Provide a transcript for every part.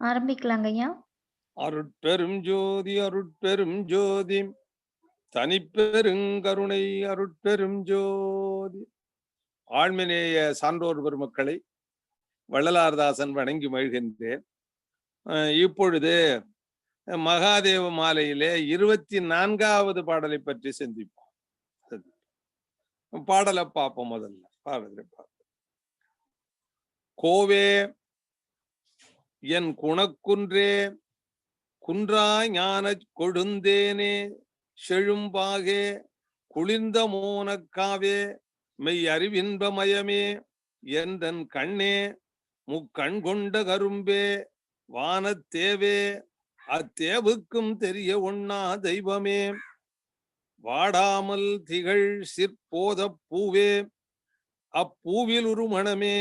ஆரம்பிக்கலாங்க ஐயா. அருட்பெரும் ஜோதி அருட்பெரும் ஜோதி தனிப்பெருங்கருணை அருட்பெரும் ஜோதி. ஆழ்மினேய சான்றோர் பெருமக்களை வள்ளலார்தாசன் வணங்கி மகிழ்கின்றேன். இப்பொழுது மகாதேவ மாலையிலே 24வது பாடலை பற்றி சிந்திப்போம். பாடலை பார்ப்போம். முதல்ல பாடலை பார்ப்போம். கோவே என் குணக்குன்றே குன்றா ஞான கொழுந்தேனே செழும்பாகே குளிர்ந்த மோனக்காவே மெய் அறிவின்பமயமே எந்தன் கண்ணே முக்கண் கொண்ட கரும்பே வானத்தேவே அத்தேவுக்கும் தெரிய ஒண்ணா தெய்வமே வாடாமல் திகழ் சிற்போத பூவே அப்பூவில் உருமணமே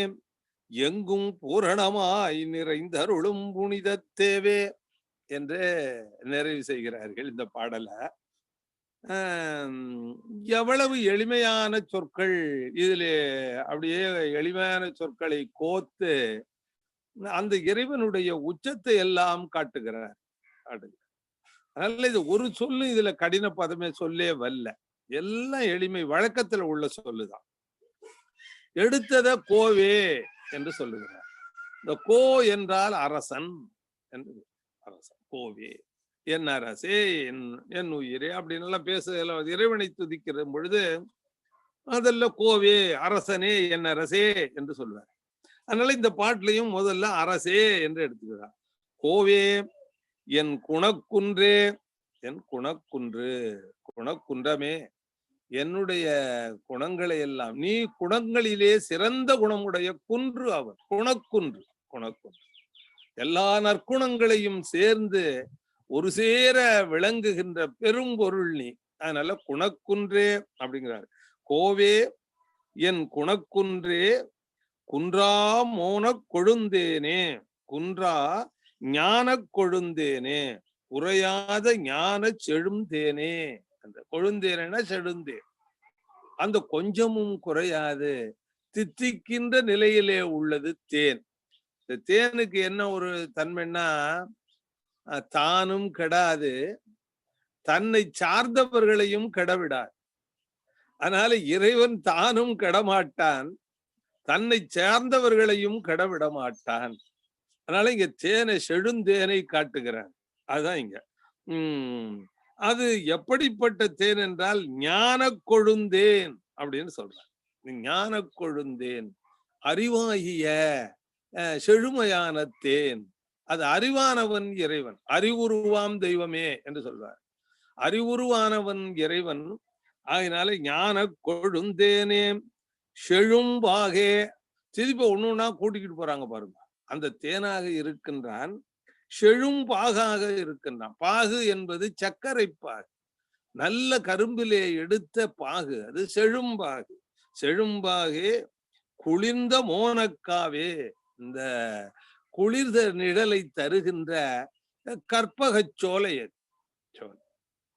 எங்கும் பூரணமாய் நிறைந்தருளும் புனிதத்தேவே என்று நிறைவு செய்கிறார்கள் இந்த பாடல. எவ்வளவு எளிமையான சொற்கள் இதிலே, அப்படியே எளிமையான சொற்களை கோத்து அந்த இறைவனுடைய உச்சத்தை எல்லாம் காட்டுகிறார். அதனால இது ஒரு சொல்லு இதுல கடின பதமே சொல்லே வரல, எல்லாம் எளிமை வழக்கத்துல உள்ள சொல்லுதான். எடுத்தத கோவே என்று சொல்லுகிறார். இந்த கோ என்றால் அரசன் என்று, அரசன் கோவே என் அரசே என் உயிரே அப்படின்னு எல்லாம் பேச இறைவனை துதிக்கிற பொழுது முதல்ல கோவே அரசனே என் அரசே என்று சொல்வார். அதனால இந்த பாட்டிலையும் முதல்ல அரசே என்று எடுத்துக்கிறார். கோவே என் குணக்குன்றே, என் குணக்குன்று குணக்குன்றமே, என்னுடைய குணங்களை எல்லாம் நீ குணங்களிலே சிறந்த குணமுடைய குன்று அவர். குணக்குன்று, குணக்குன்று எல்லா நற்குணங்களையும் சேர்ந்து ஒரு சேர விளங்குகின்ற பெரும் பொருள் நீ. அதனால குணக்குன்றே அப்படிங்கிறார். கோவே என் குணக்குன்றே குன்றா மோன கொழுந்தேனே, குன்றா ஞான கொழுந்தேனே, குறையாத ஞான செழுந்தேனே. அந்த கொழுந்தேனா செழுந்தேன், அந்த கொஞ்சமும் குறையாது தித்திக்கின்ற நிலையிலே உள்ளது தேன். இந்த தேனுக்கு என்ன ஒரு தன்மைன்னா, தானும் கெடாது தன்னை சார்ந்தவர்களையும் கெடவிடாது. அதனால இறைவன் தானும் கெடமாட்டான், தன்னை சார்ந்தவர்களையும் கெடவிட மாட்டான். அதனால இங்க தேனை செழுந்தேனை காட்டுகிறான். அதுதான் இங்க. அது எப்படிப்பட்ட தேன் என்றால் ஞான கொழுந்தேன் அப்படின்னு சொல்றான். ஞான கொழுந்தேன் அறிவாகிய செழுமையான தேன். அது அறிவானவன் இறைவன், அறிவுருவாம் தெய்வமே என்று சொல்றார். அறிவுருவானவன் இறைவன். ஆகினால ஞான கொழுந்தேனே செழும்பாகே. திருப்பி ஒண்ணுன்னா கூட்டிக்கிட்டு போறாங்க பாருங்க. அந்த தேனாக இருக்கின்றான், செழும்பாகாக இருக்கின்றான். பாகு என்பது சர்க்கரை பாகு, நல்ல கரும்பிலே எடுத்த பாகு, அது செழும்பாகு. செழும்பாகே குளிர்ந்த மோனக்காவே, இந்த குளிர்ந்த நிழலை தருகின்ற கற்பகச் சோலை.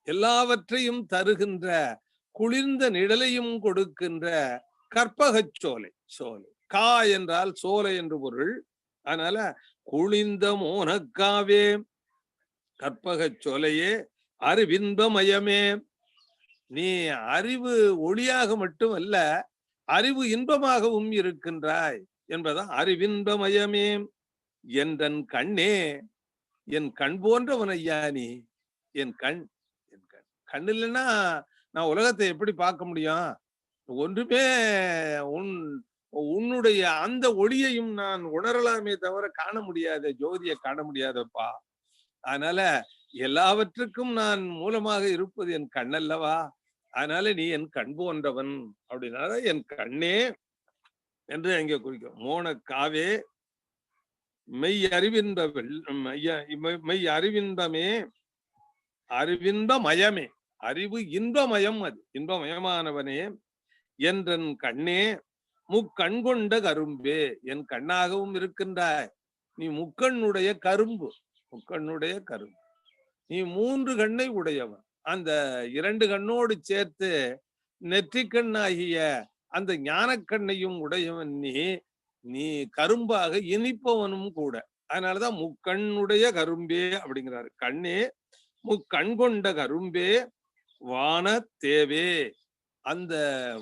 எல்லாவற்றையும் தருகின்ற குளிர்ந்த நிழலையும் கொடுக்கின்ற கற்பகச் சோலை. சோலை கா என்றால் சோலை என்று பொருள். அதனால குளிர்ந்த மோனக்காவே கற்பகச் சோலையே அறிவின்பமயமே, நீ அறிவு ஒளியாக மட்டுமல்ல அறிவு இன்பமாகவும் இருக்கின்றாய் என்பதான் அறிவின்பமயமே. என் கண்ணே, என் கண் போன்றவன் ஐயா நீ. என் கண், என் கண். கண் இல்லைன்னா நான் உலகத்தை எப்படி பார்க்க முடியும்? ஒன்றுமே உன்னுடைய அந்த ஒளியையும் நான் உணரலாமே தவிர காண முடியாத ஜோதியை காண முடியாதப்பா. அதனால எல்லாவற்றுக்கும் நான் மூலமாக இருப்பது என் கண்ணல்லவா. அதனால நீ என் கண் போன்றவன் அப்படின்னால என் கண்ணே என்று அங்கே குறிக்கும். மோனக்காவே மெய் அறிவின்ப மெய் அறிவின்பமே, அறிவின்பமயமே, அறிவு இன்பமயம், அது இன்பமயமானவனே. என்றன் கண்ணே முக்கண் கொண்ட கரும்பே, என் கண்ணாகவும் இருக்கின்றாய். நீ முக்கண்ணுடைய கரும்பு, முக்கண்ணுடைய கரும்பு. நீ 3 கண்ணை உடையவன். அந்த 2 கண்ணோடு சேர்த்து நெற்றிக்கண்ணாகிய அந்த ஞானக்கண்ணையும் உடையவன் நீ. நீ கரும்பாக இனிப்பவனும் கூட. அதனாலதான் முக்கண்ணுடைய கரும்பே அப்படிங்கிறாரு. கண்ணே முக்கண் கொண்ட கரும்பே வான தேவே. அந்த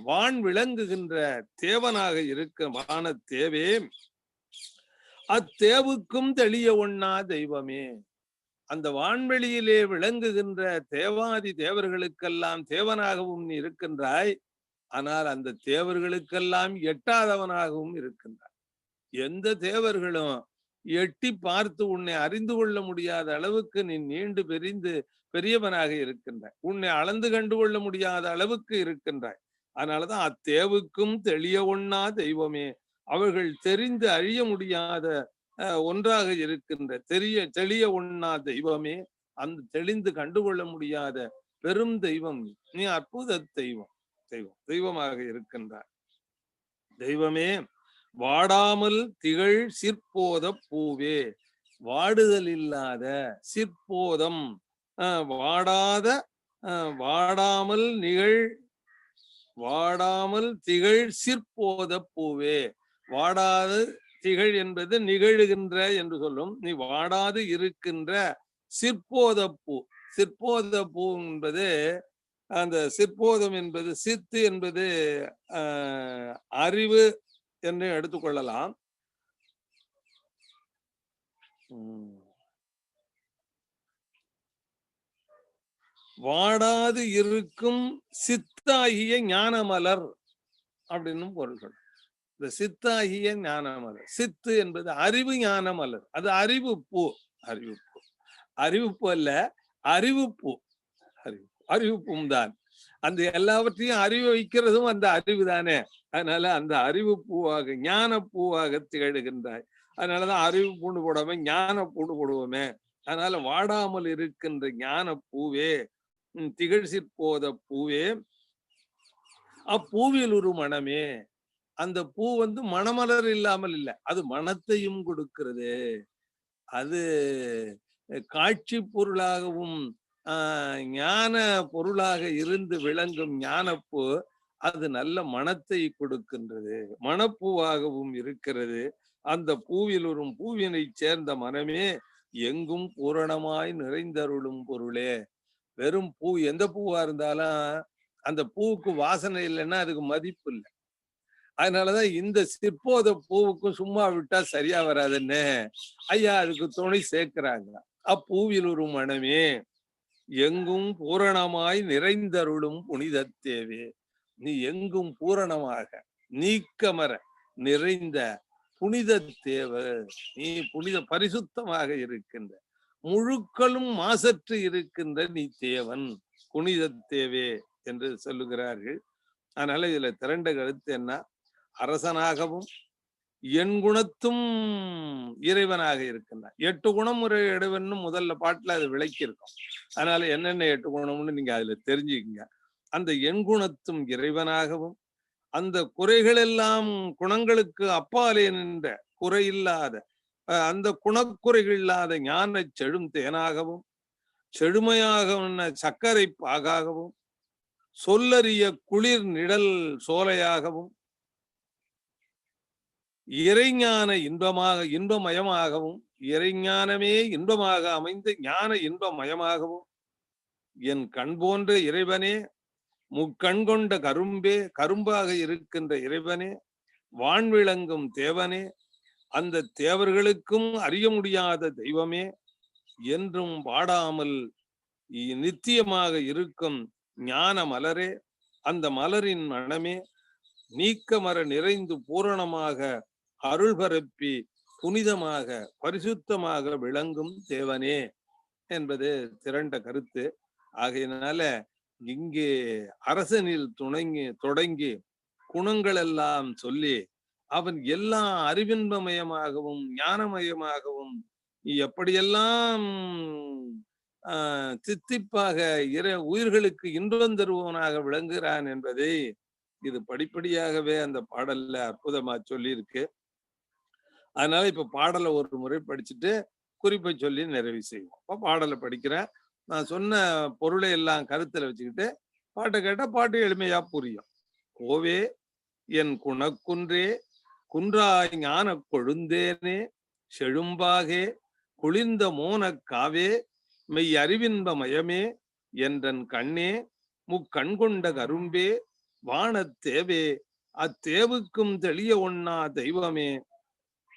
வான் விளங்குகின்ற தேவனாக இருக்க வான தேவே, அத்தேவுக்கும் தெளிய ஒண்ணா தெய்வமே. அந்த வான்வெளியிலே விளங்குகின்ற தேவாதி தேவர்களுக்கெல்லாம் தேவனாகவும் நீ இருக்கின்றாய். ஆனால் அந்த தேவர்களுக்கெல்லாம் எட்டாதவனாகவும் இருக்கின்றாய். எந்த தேவர்களும் எட்டி பார்த்து உன்னை அறிந்து கொள்ள முடியாத அளவுக்கு நீ நீண்டு பெரிந்து பெரியவனாக இருக்கின்றாய். உன்னை அளந்து கண்டு கொள்ள முடியாத அளவுக்கு இருக்கின்றாய். அதனாலதான் அத்தேவுக்கும் தெளிய ஒண்ணா தெய்வமே. அவர்கள் தெரிந்து அழிய முடியாத ஒன்றாக இருக்கின்ற தெளிய ஒண்ணா தெய்வமே. அந்த தெளிந்து கண்டுகொள்ள முடியாத பெரும் தெய்வம் நீ. அற்புத தெய்வமாக இருக்கின்றார். தெய்வமே வாடாமல் திகழ் சிற்போத பூவே. வாடுதல் இல்லாத சிற்போதம், வாடாத வாடாமல் திகழ் சிற்போத பூவே. வாடாது திகழ் என்பது நிகழுகின்ற என்று சொல்லும். நீ வாடாது இருக்கின்ற சிற்போத பூ. சிற்போத பூ என்பது அந்த சிற்போதம் என்பது சித்து என்பது அறிவு என்று எடுத்துக்கொள்ளலாம். வாடாது இருக்கும் சித்தாகிய ஞானமலர் அப்படின்னு பொருள் சொல்ற. இந்த சித்தாகிய ஞானமலர், சித்து என்பது அறிவு ஞானமலர். அது அறிவு பூ. அறிவுப்பூ அல்ல, அறிவுப்பூ. அறிவுப்பும் தான். அந்த எல்லாவற்றையும் அறிவு வைக்கிறதும் அந்த அறிவு தானே. அதனால அந்த அறிவு பூவாக ஞான பூவாக திகழ்கின்றாய். அதனாலதான் அறிவு பூண்டு போடாம ஞான பூண்டு போடுவோமே. அதனால வாடாமல் இருக்கின்ற ஞான பூவே, திகழ் சிற்போத பூவே, அப்பூவில் ஒரு மனமே. அந்த பூ மணமலர் இல்லாமல் இல்லை, அது மனத்தையும் கொடுக்கிறது. அது காட்சி பொருளாகவும் ஞான பொருளாக இருந்து விளங்கும் ஞானப்பூ. அது நல்ல மனத்தை கொடுக்கின்றது, மணப்பூவாகவும் இருக்கிறது. அந்த பூவில் ஒரு பூவினை சேர்ந்த மனமே எங்கும் பூரணமாய் நிறைந்தருளும் பொருளே. வெறும் பூ எந்த பூவா இருந்தாலும் அந்த பூவுக்கு வாசனை இல்லைன்னா அதுக்கு மதிப்பு இல்லை. அதனாலதான் இந்த சிற்போத பூவுக்கும் சும்மா விட்டா சரியா வராதுன்னு ஐயா அதுக்கு துணை சேர்க்கிறாங்க. அப்பூவில் ஒரு மனமே எங்கும் பூரணமாய் நிறைந்தருளும் புனித தேவே. நீ எங்கும் பூரணமாக நீக்கமர நிறைந்த புனித தேவ. நீ புனித பரிசுத்தமாக இருக்கின்ற, முழுக்களும் மாசற்று இருக்கின்ற நீ தேவன், புனித தேவே என்று சொல்லுகிறார்கள். அதனால இதுல திரண்ட கருத்து என்ன? அரசனாகவும் என் குணத்தும் இறைவனாக இருக்கின்றான். 8 குணம் ஒரு இறைவன் முதல்ல பாட்டுல அது விளக்கி இருக்கும். அதனால என்னென்ன 8 குணம்னு நீங்க அதுல தெரிஞ்சுக்கங்க. அந்த என் குணத்தும் இறைவனாகவும், அந்த குறைகள் எல்லாம் குணங்களுக்கு அப்பாலே நின்ற குறையில்லாத அந்த குணக்குறைகள் இல்லாத ஞான செழும் தேனாகவும், செழுமையாக சர்க்கரை பாகாகவும், சொல்லறிய குளிர் நிழல் சோலையாகவும், இறைஞான இன்பமயமாகவும், இறைஞானமே இன்பமாக அமைந்த ஞான இன்பமயமாகவும், என் கண் போன்ற இறைவனே, முக்கண் கொண்ட கரும்பே, கரும்பாக இருக்கின்ற இறைவனே, வான்விளங்கும் தேவனே, அந்த தேவர்களுக்கும் அறிய முடியாத தெய்வமே, என்றும் வாடாமல் நித்தியமாக இருக்கும் ஞான மலரே, அந்த மலரின் மனமே, நீக்கமர நிறைந்து பூரணமாக அருள் பரப்பி புனிதமாக பரிசுத்தமாக விளங்கும் தேவனே என்பது திரண்ட கருத்து. ஆகையினால இங்கே அரசனில் தொடங்கி குணங்கள் எல்லாம் சொல்லி அவன் எல்லா அறிவின்பமயமாகவும் ஞானமயமாகவும் எப்படியெல்லாம் தித்திப்பாக உயிர்களுக்கு இன்பம் தருவவனாக விளங்குகிறான் என்பதை இது படிப்படியாகவே அந்த பாடல்ல அற்புதமா சொல்லி இருக்கு. அதனால இப்ப பாடலை ஒரு முறை படிச்சுட்டு குறிப்பை சொல்லி நிறைவு செய்வோம். அப்ப பாடலை படிக்கிறேன். நான் சொன்ன பொருளை எல்லாம் கருத்துல வச்சுக்கிட்டு பாட்டை கேட்டா பாட்டு எளிமையா புரியும். கோவே என் குணக்குன்றே, குன்றாய் ஞான கொழுந்தேனே, செழும்பாகே குளிர்ந்த மோனக் காவே மெய் அறிவின்ப மயமே என்றன் கண்ணே முக்கண்கொண்ட கரும்பே வானத் தேவே அத்தேவுக்கும் தெளிய ஒண்ணா தெய்வமே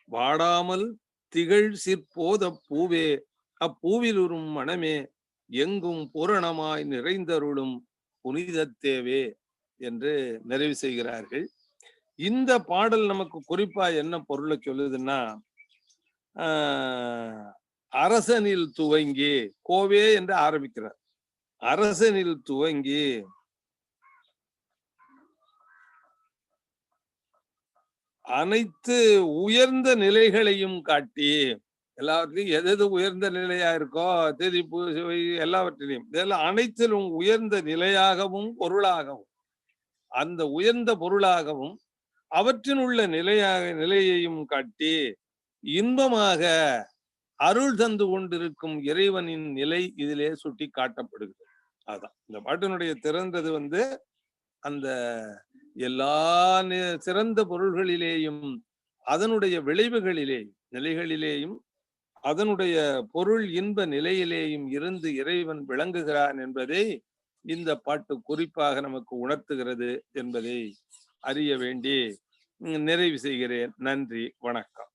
வாடாமல் திகழ் சிற்போத பூவே அப்பூவிலுறும் மனமே எங்கும் பூரணமாய் நிறைந்தருளும் புனிதத்தேவே என்று நிறைவு செய்கிறார்கள். இந்த பாடல் நமக்கு குறிப்பா என்ன பொருளை சொல்லுதுன்னா, அரசனில் துவங்கி கோவே என்று ஆரம்பிக்கிறார். அரசனில் துவங்கி அனைத்து உயர்ந்த நிலைகளையும் காட்டி, எல்லாவற்றிலையும் எது உயர்ந்த நிலையா இருக்கோ திதிப்பு எல்லாவற்றிலையும் இதெல்லாம் அனைத்திலும் உயர்ந்த நிலையாகவும் பொருளாகவும், அந்த உயர்ந்த பொருளாகவும் அவற்றின் உள்ள நிலையையும் காட்டி இன்பமாக அருள் தந்து கொண்டிருக்கும் இறைவனின் நிலை இதிலே சுட்டி காட்டப்படுகிறது. அதான் இந்த பாட்டினுடைய திறந்தது அந்த எல்லா சிறந்த பொருள்களிலேயும் அதனுடைய விளைவுகளிலே நிலைகளிலேயும் அதனுடைய பொருள் இன்ப நிலையிலேயும் இருந்து இறைவன் விளங்குகிறான் என்பதை இந்த பாட்டு குறிப்பாக நமக்கு உணர்த்துகிறது என்பதை அறிய வேண்டி நிறைவு செய்கிறேன். நன்றி, வணக்கம்.